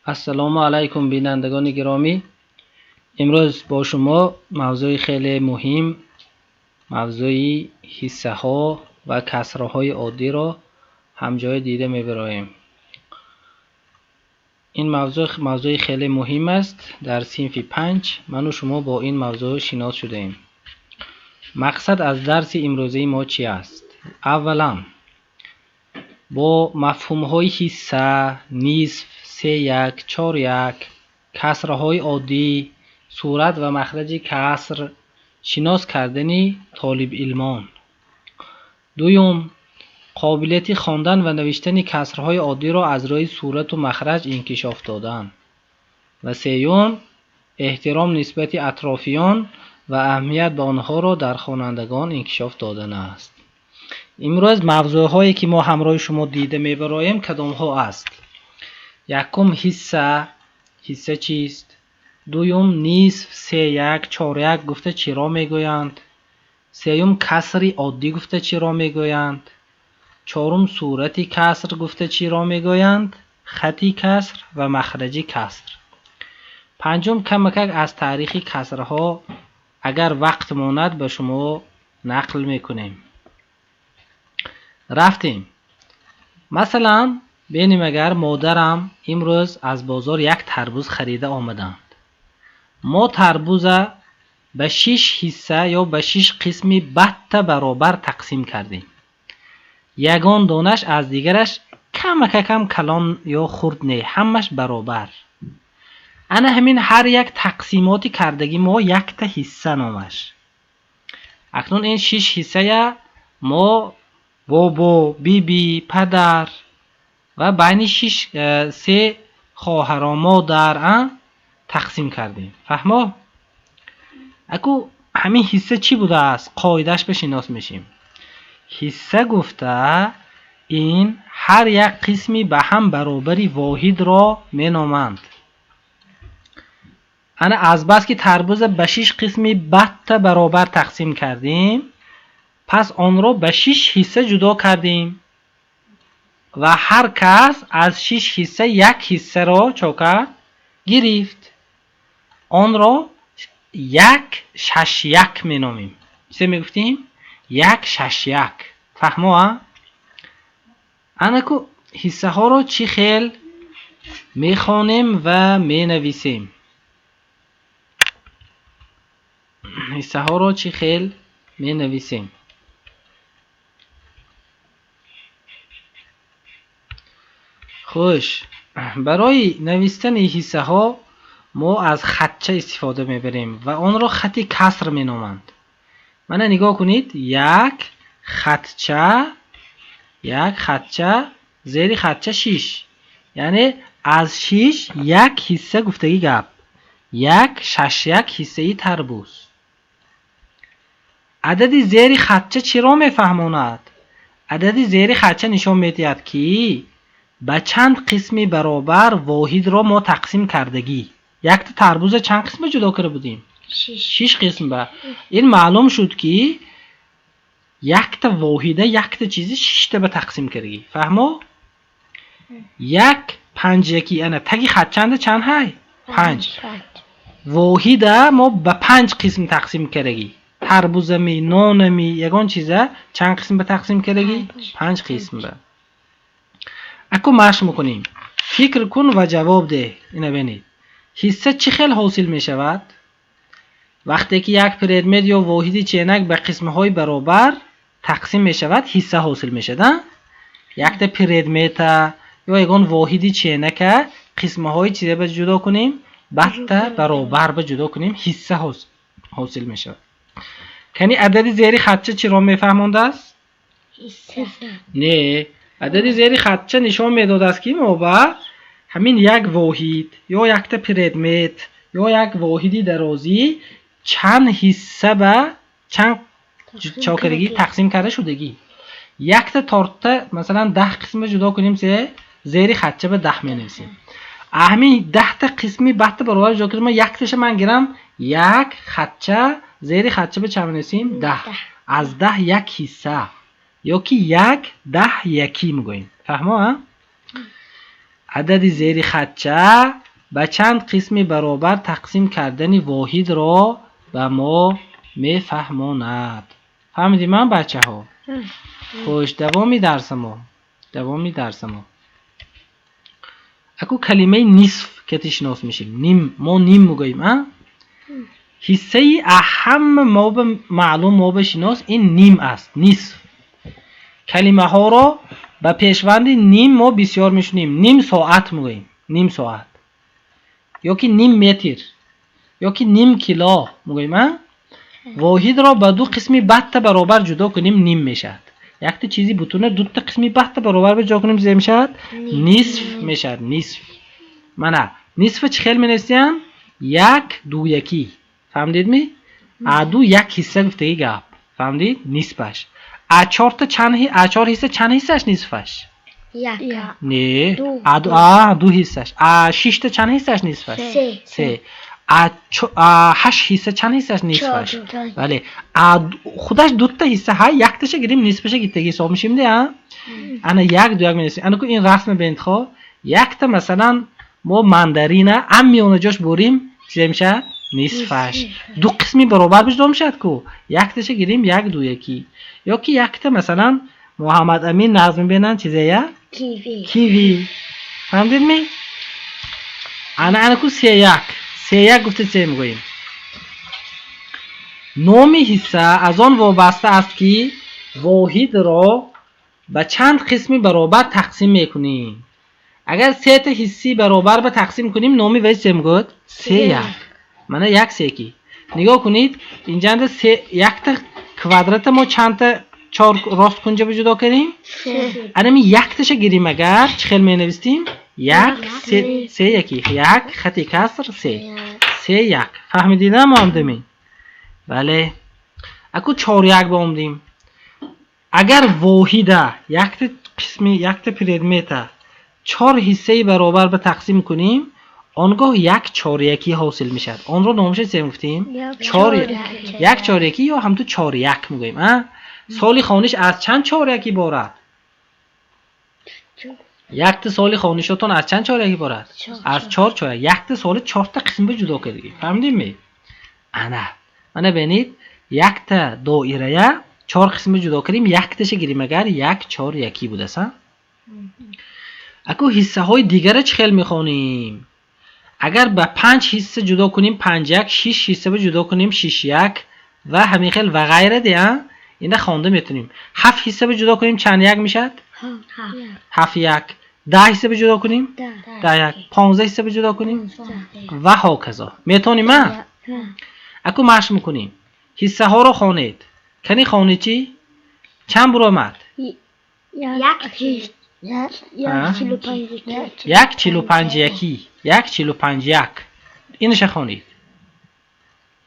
السلام علیکم بینندگان گرامی. امروز با شما موضوع خیلی مهم، موضوع حصه ها و کسره های عادی را همجای دیده میبراییم. این موضوع خیلی مهم است. در صنف 5 من و شما با این موضوع شناس شده ایم. مقصد از درس امروزی ما چی است؟ اولا با مفهوم های حصه، نصف، 3-1، 4-1، کسره های عادی، صورت و مخرج کسر شناس کردن طالب علمان. دوم، قابلیت خواندن و نوشتن کسرهای عادی را از روی صورت و مخرج انکشاف دادن. و سوم، احترام نسبت اطرافیان و اهمیت به آنها را در خوانندگان انکشاف دادن است. امروز موضوع هایی که ما همراه شما دیده میبراییم کدام ها است؟ یکم حصه چیست؟ دوم نصف، 3-1، 4-1 گفته چی را میگویند؟ سوم کسری عادی گفته چی را میگویند؟ چهارم صورت کسر گفته چی را میگویند؟ خطی کسر و مخرجی کسر. پنجم کمک از تاریخ کسرها اگر وقت ماند به شما نقل میکنیم. رفتیم. مثلا بینیم اگر مادرم امروز از بازار یک تربوز خریده آمدند. ما تربوز به 6 حصه یا به 6 قسمی بط برابر تقسیم کردیم. یگان دانش از دیگرش کم کلان یا خرد نه، همش برابر. انا همین هر یک تقسیماتی کردگی ما یک تا حصه نامش. اکنون این 6 حصه ما بابا، بیبی، پدر و بین 3 خواهر مادر تقسیم کردیم. فهمو؟ اگه همین حصه چی بوده است؟ قاعدش بشناس میشیم. حصه گفته این هر یک قسمی به هم برابری واحد را مینامند. انا از بس که تربوز به 6 قسمی بط برابر تقسیم کردیم، پس آن را به 6 حصه جدا کردیم و هر کس از 6 حصه یک حصه را چاکر گرفت. آن را 1-6-1 مینامیم. چه میگفتیم؟ 1-6-1. فهمو؟ انا که حصه ها را چی خیل میخوانیم و مینویسیم؟ حصه ها را چی خیل مینویسیم؟ خوش. برای نوشتن حصه ها ما از خطچه استفاده میبریم و آن را خط کسر مینامند. من نگاه کنید. یک خطچه زیر خطچه 6، یعنی از 6 یک حصه گفتگی گپ. 1-6-1 حصه تربوز. عدد زیر خطچه چی را میفهماند؟ عدد زیر خطچه نشان میدهد که به چند قسمی برابر واحد را ما تقسیم کردگی. یک تا تربوز چند قسم جدا کرده بودیم؟ 6 قسم. به این معلوم شد که یک تا واحده یک تا چیزی 6 تا به تقسیم کردگی. فهمو؟ 1-5-1 انا تگی خط چند های؟ 5. واحده ما به 5 قسم تقسیم کردگی. تربوز می، نان می، یگان چیزه چند قسم به تقسیم کردگی؟ 5 قسم. به اکو مشق میکنیم. فکر کن و جواب ده. اینو ببینید. حصه چی خیل حاصل می شود؟ وقتی که یک پردمت یا واحدی چینک به قسمهای برابر تقسیم می شود حصه حاصل می شده. یک تا پردمت یا یگان واحدی چینک قسمهای چیزه به جدا کنیم، بط برابر به جدا کنیم، حصه حاصل می شود. کنی عدد زیر خطچه چی را می فهمونده است؟ حصه. نه، عدد زیر خطچه نشان میداد است که ما با همین یک واحد یا یک تا پردمت یا یک واحدی درازی چند حصه به چند چاکرگی تقسیم کرده شدگی. یک تا تارته مثلا 10 قسم جدا کنیم، سه زیر خطچه به 10 می نویسیم. همین 10 تا قسمی بط برابر جدا کنیم، یک تاش من گیرم یک خطچه زیر خطچه به چند می نویسیم؟ 10. از 10 یک حصه یا که 1-10-1 میگوییم. فهمو؟ عدد زیر خطچه به چند قسم برابر تقسیم کردن واحد را به ما میفهماند. فهمیدی من بچه ها؟ خوش، دوامی درس ما. اکو کلمه نصف که تشناس میشیم، نیم، ما نیم میگوییم. حصه اهم ما به معلوم ما بشناس این نیم است، نصف. کلمه ها را به پیشوند نیم ما بسیار میشنیم. نیم ساعت میگوییم، نیم ساعت، یا که نیم متر، یا که نیم کیلو میگوییم. واحد را به دو قسمی بحت برابر جدا کنیم نیم میشد. یک تا چیزی بتونه دو تا قسمی بحت برابر جدا کنیم چه میشد؟ نصف میشد. نصف منه نصف چه خیلی مینویسیم؟ یک دو یکی. فهمیدید می؟ دو یک حصه گفتگی گپ. فهمیدید؟ نصفش. چهار تا چند چهار حصه چند حصهش نصفش؟ یک. نه دو حصهش. شش تا چند حصهش نصفش؟ سه. 8 حصه چند حصهش نصفش؟ بله. خودش دو تا حصه ها، یک تاش گیریم نصفش گیتگی حساب میشیم ده. انا یک دو یک می‌نویسیم. انا کو این رسم بنت خو یک تا مثلا ما ماندارین میونه جاش بریم چه میشه؟ نصفش. دو قسمی برابر بشه میشد کو یک تاش گیریم یک دو یکی، یا که یک تا مثلا محمد امین نظم بینن چیزه کیوی. فهمیدید می؟ انا کو سه یک گفته چه میگوییم؟ نام حصه از آن وابسته است که واحد را به چند قسمی برابر تقسیم میکنیم. اگر سه تا حصی برابر به تقسیم کنیم نامی وای چه میگوید؟ سه یک. معنی یک سه کی. نگاه کنید اینجا یک تا کوادرات ما چند تا چهار راست کنجه به جدا کنیم؟ الان یک تاش گیریم اگر چه خیلی می نویسیم؟ یک سه یکی، یک خط کسر سه یک. فهمیدید ما هم دمین؟ بله. اکو 4 1 با اومدیم. اگر واحد یک تا قسمی یک تا پردمت 4 حصه برابر به تقسیم کنیم آنگاه یک 4 یکی حاصل میشد. آن رو نامش چه گفتیم؟ 1 4 یکی یا هم تو 4 1 میگیم. سالی خانش از چند 4 یکی بارد؟ یک تا سالی خانشتون از چند 4 یکی بارد؟ از 4 4. یک تا سال 4 تا قسم به جدا کردیم. فهمیدیم می؟ انا ببینید یک تا دایره 4 قسم جدا کردیم، یک تاش گیریم اگر یک 4 یکی بوده است. اگه حصه های دیگر چه خیلی میخوانیم؟ اگر به 5 حصه جدا کنیم 5 1، 6 حصه به جدا کنیم 6 1 و همین خیلی و غیره دیگه اینا خوانده میتونیم. 7 حصه به جدا کنیم چند یک میشد؟ 7 1. 10 حصه به جدا کنیم 10 1. 15 حصه به جدا کنیم و هاکذا. میتونیم ما؟ اگه مشق میکنیم حصه ها رو خوانید. کنی خوانی چی؟ چند برو آمد؟ 1 45 یکی، 1 45 یک. اینش خوانید.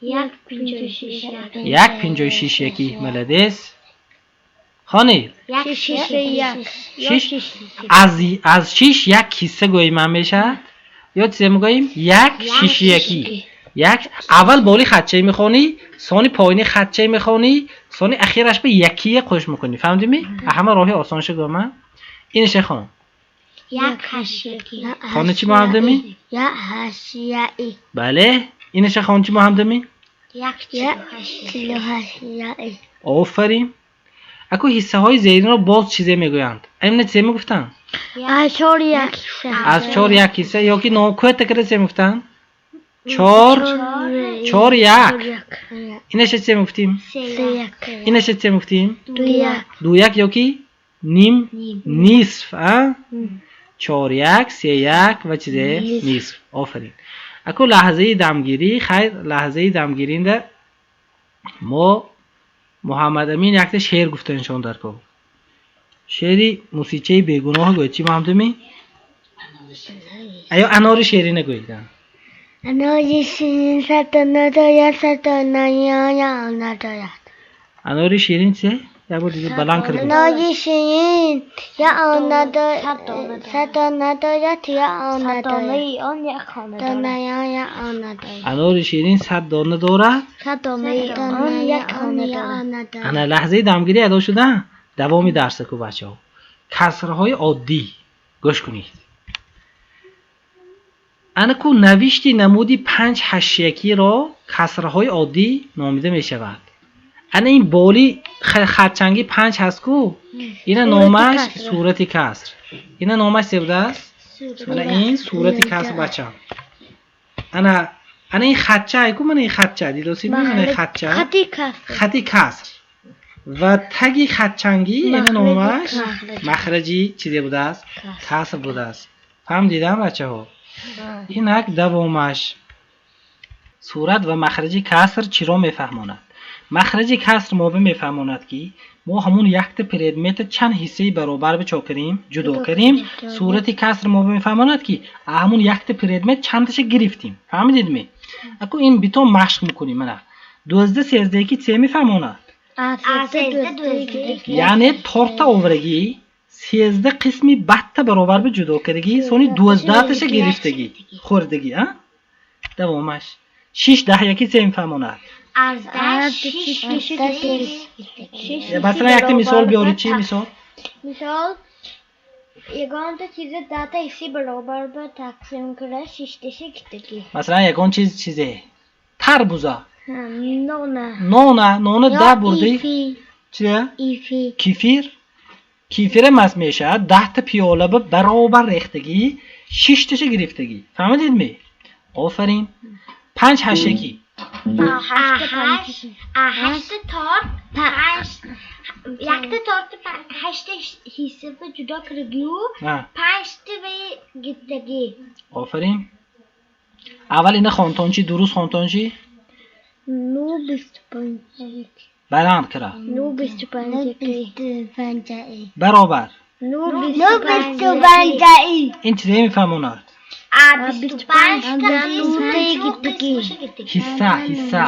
1 56 1 56 یکی. ملدیس خوانید. 1 6 1 از 6 یک حصه گوییم من میشه یا چه میگوییم؟ 1 6 یکی. یک اول بالی خطچه میخونی، ثانی پایینی خطچه میخونی، ثانی اخیرش به یکی خوش میکنی. فهمیدی؟ همه راهی آسانش گفتم. اینش خوان. 1 8 یکی. خوان چی محمدمی؟ 1 8 یکی. بله. اینش خوان چی محمدمی؟ 1 48 یکی. آفرین. اکو حصه های زیرین رو باز چیزی میگویند. امن چه میگفتن؟ از 4 1. از 4 یک حصه یا که نوکوه تکره چه میگفتن؟ 4 1. اینش چه میگفتیم؟ 3 1. اینش چه میگفتیم؟ 2 1 یا که نیم نصف. 4 1 3 1 و چیزه نصف. آفرین. اکو لحظه دمگیری خیر لحظه دمگیرینده ما محمد امین یک شعر گفته انشان در کو شعری موسیقی بیگناه گوید چی محمد امین؟ ایا انار شعری نگویدن. انار شیرین ست نداید ست نیا نداید. انار شیرین چه؟ یک بار دیگه بلند کرد. انار شیرین یا آن نداید ست نداید یا آن نداید. دانه یا آن نداید. انار شیرین 100 دانه دارد. دانه آن یک آن نداید. انا لحظه دمگیری ادا شده. دوامی درس کو بچه‌ها. کسرهای عادی گوش کنید. انکو نوشتی نمودی 5 حاشیه‌ای را کسرهای عادی نامیده می شود. این بالی خطچنگی 5 هست کو اینا نامش صورت کسر. اینا نامش چه بوده است؟ این صورت کسر بچه. انا این خطچه ای کو من این خطچه دیدوسی من این خطچه خطی کسر و تگی خطچنگی اینا نامش مخرجی چیزی بوده است؟ کسر بوده است. فهم دیدم بچه ها؟ اینک دومش صورت و مخرج کسر چی را میفهماند؟ مخرج کسر ما میفهماند که ما همون یک پردمت چند حصه برابر به چاکریم جدا کردیم. صورت کسر ما میفهماند که همون یک پردمت چندش گرفتیم. فهمیدید می؟ اكو این بیتو مشق میکنیم. من 12 13 کی چه میفهماند؟ یعنی تورتا اوورگی 13 قسمی بطه برابر به جدا کردگی سونی 12 تاش گرفتگی خوردگی. ها دومش 6 10 یکی چه میفهماند؟ از 6 مثلا یک مثال بیارید. چی مثال؟ مثال یگان تا چیز داتا اسی برابر به تقسیم کرده 6 تاش گرفتگی. مثلا یگان چیزه تربوزا نونه ده بردی چیه؟ کیفیر مست میشه 10 تا پیاله به برابر ریختگی 6 تاش گرفتگی. فهمیدید می؟ آفرین. 5 حاشیه‌ای 8 تارت 5 یک تارت 8 حصه به جدا کردگی و 5 تا به گرفتگی. آفرین. اول اینا خوانتون چی؟ درست خوانتون چی؟ 9.25 بلند کرا 9.25 برابر 9.25 این چیزی میفهموند؟ 25 حصه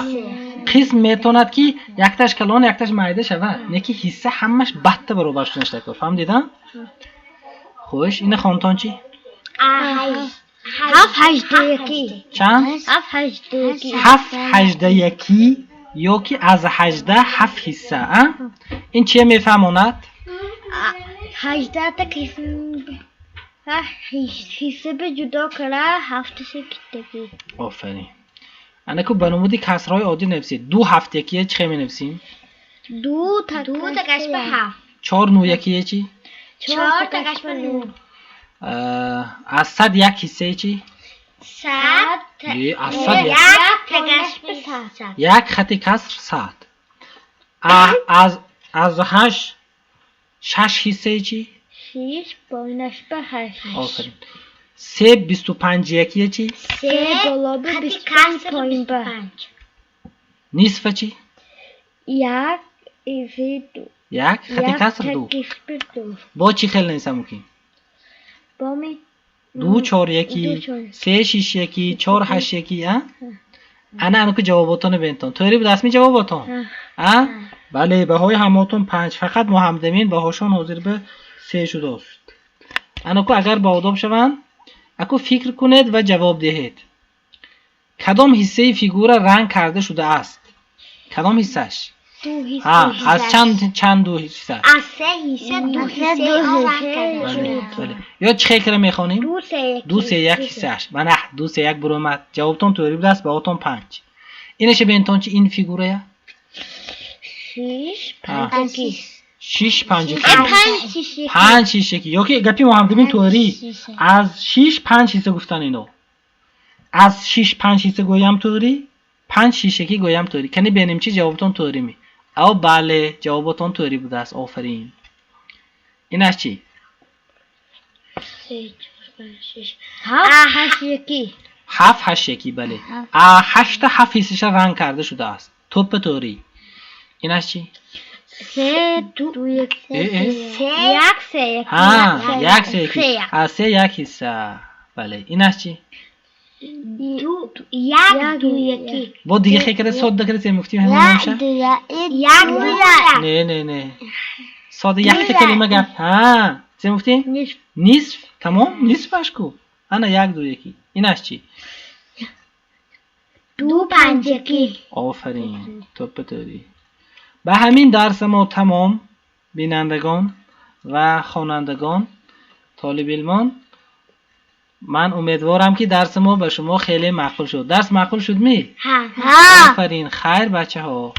قسم میتوند که یکتاش کلان یکتاش مایده شود. نه که حصه همش بطه برابر شدنش دکتر. فهم دیدن؟ خوش. این خوانتون چی؟ 7.81 چند؟ 7.81 یا که از 18 7 حصه. این چیه میفهموند؟ 18 تا قسم حصه به جدا کرده 7 تاش گرفتگی. آفرین. انا که بنمودی کسرهای عادی نویسید. 2 7 یکیه چی می نویسیم؟ 2 تا کش به 7. 4 9 یکیه چی؟ 4 تا کش به 9. از 100 یک حصه چی؟ 100 از 100 یک تا کش به 100. یک خط کسر 100. از 8 6 حصه چی؟ 6 باینش به 8. آفرین. 3 25 یکیه چی؟ 3 دلابه 25 پایین به 5. نصف چی؟ یک ایزی 2. یک خط کسر 2. با چی خیلی نیستم که؟ با می 2 4 یکی 3 6 یکی 4 8 یکی. انا که جواباتون بینتون توری بود اسمی جواباتون. بله بهای هماتون 5. فقط محمدمین بهاشون حاضر به 3 شده است. انا که اگر با آداب شوند اکو فکر کنید و جواب دهید. کدام حصه فیگور رنگ کرده شده است؟ کدام حصهش؟ 2 حصه. از چند 2 حصه؟ از 3 حصه 2 حصه رنگ کرده شده. بله. یا چه خیلی میخوانیم؟ 2 3 1 حصهش. من 2 3 1 برآمد. جوابتون توری بود است باهاتون 5. اینش بینتون چی این فیگوره؟ 6 5 6 5 5 6 1 یا که گپی محمدمین توری از 6 5 حصه گفتن اینو. از 6 5 حصه گویم توری 5 6 1 گویم توری. کنی ببینیم چی جوابتون توری می. او بله جوابتون توری بوده است. آفرین. اینش چی؟ 3 4 5 6 7 1 7 8 1 بله. 8 7 حصهش رنگ کرده شده است. توپ توری. اینش چی؟ 3 2 1 3 از 3 1 حصه. بله. اینش چی؟ 2 1 2 1 با دیگه خیلی ساده کرد میگفتیم همین نمیشه؟ 1 نه ساده یک کلمه گفت. چه گفتیم؟ نصف. تمام نصفش کو. انا 1 2 1 اینش چی؟ 2 5 1 آفرین. توپ توری. به همین درس ما تمام. بینندگان و خوانندگان طالب علمان من امیدوارم که درس ما به شما خیلی معقول شد. درس معقول شد می؟ ها آفرین. خیر بچه ها.